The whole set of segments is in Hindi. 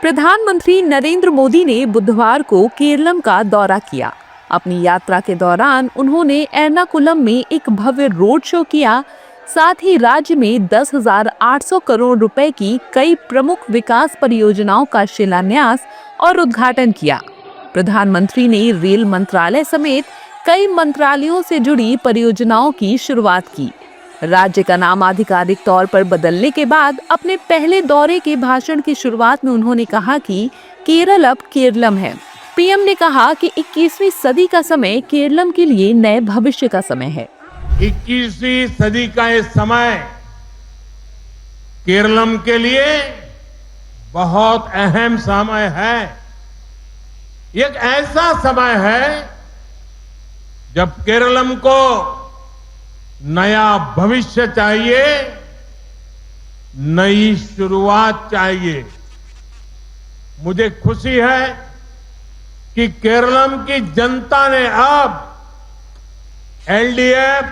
प्रधानमंत्री नरेंद्र मोदी ने बुधवार को केरलम का दौरा किया। अपनी यात्रा के दौरान उन्होंने एर्नाकुलम में एक भव्य रोड शो किया। साथ ही राज्य में 10,800 करोड़ रुपए की कई प्रमुख विकास परियोजनाओं का शिलान्यास और उद्घाटन किया। प्रधानमंत्री ने रेल मंत्रालय समेत कई मंत्रालयों से जुड़ी परियोजनाओं की शुरुआत की। राज्य का नाम आधिकारिक तौर पर बदलने के बाद अपने पहले दौरे के भाषण की शुरुआत में उन्होंने कहा कि केरल अब केरलम है। पीएम ने कहा कि 21वीं सदी का समय केरलम के लिए नए भविष्य का समय है। 21वीं सदी का ये समय केरलम के लिए बहुत अहम समय है। एक ऐसा समय है जब केरलम को नया भविष्य चाहिए, नई शुरुआत चाहिए। मुझे खुशी है कि केरलम की जनता ने अब एलडीएफ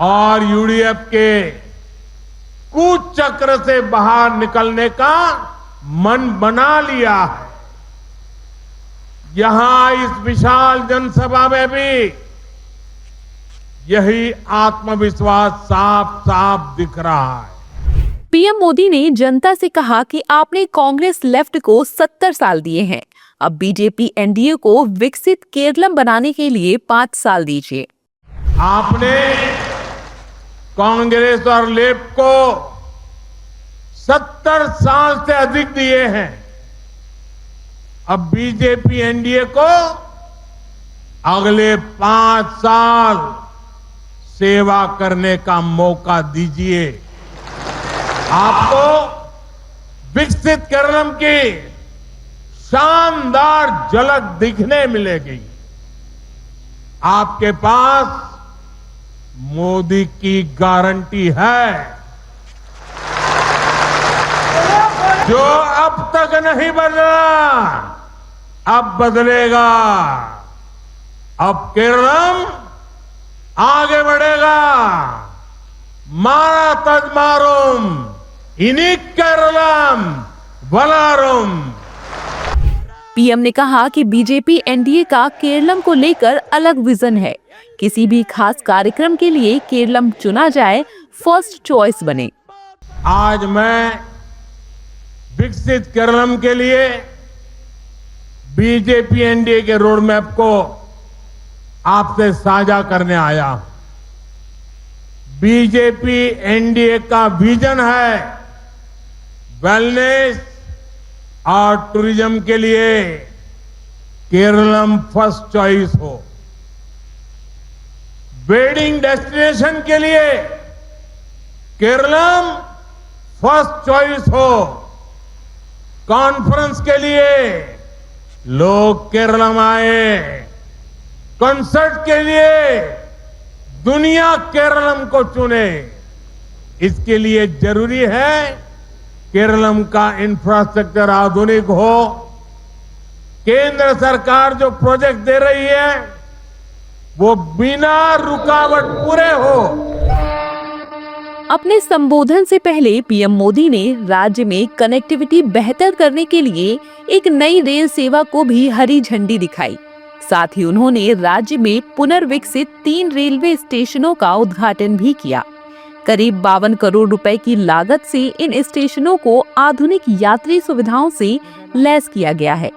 और यूडीएफ के कुचक्र से बाहर निकलने का मन बना लिया है। यहां इस विशाल जनसभा में भी यही आत्मविश्वास साफ साफ दिख रहा है। पीएम मोदी ने जनता से कहा कि आपने कांग्रेस लेफ्ट को 70 साल दिए हैं, अब बीजेपी एनडीए को विकसित केरलम बनाने के लिए 5 साल दीजिए। आपने कांग्रेस और लेफ्ट को 70 साल से अधिक दिए हैं, अब बीजेपी एनडीए को अगले 5 साल सेवा करने का मौका दीजिए। आपको विकसित केरलम की शानदार झलक दिखने मिलेगी। आपके पास मोदी की गारंटी है, जो अब तक नहीं बदला अब बदलेगा। अब केरलम आगे बढ़ेगा। मारा तजमारुम इनी केरलम वलारुम। पीएम ने कहा कि बीजेपी एनडीए का केरलम को लेकर अलग विजन है। किसी भी खास कार्यक्रम के लिए केरलम चुना जाए, फर्स्ट चॉइस बने। आज मैं विकसित केरलम के लिए बीजेपी एनडीए के रोड मैप को आपसे साझा करने आया हूं। बीजेपी एनडीए का विजन है वेलनेस और टूरिज्म के लिए केरलम फर्स्ट चॉइस हो, वेडिंग डेस्टिनेशन के लिए केरलम फर्स्ट चॉइस हो, कॉन्फ्रेंस के लिए लोग केरलम आए, कंसर्ट के लिए दुनिया केरलम को चुने। इसके लिए जरूरी है केरलम का इंफ्रास्ट्रक्चर आधुनिक हो। केंद्र सरकार जो प्रोजेक्ट दे रही है वो बिना रुकावट पूरे हो। अपने संबोधन से पहले पीएम मोदी ने राज्य में कनेक्टिविटी बेहतर करने के लिए एक नई रेल सेवा को भी हरी झंडी दिखाई। साथ ही उन्होंने राज्य में पुनर्विकसित 3 रेलवे स्टेशनों का उद्घाटन भी किया। करीब 52 करोड़ रुपए की लागत से इन स्टेशनों को आधुनिक यात्री सुविधाओं से लैस किया गया है।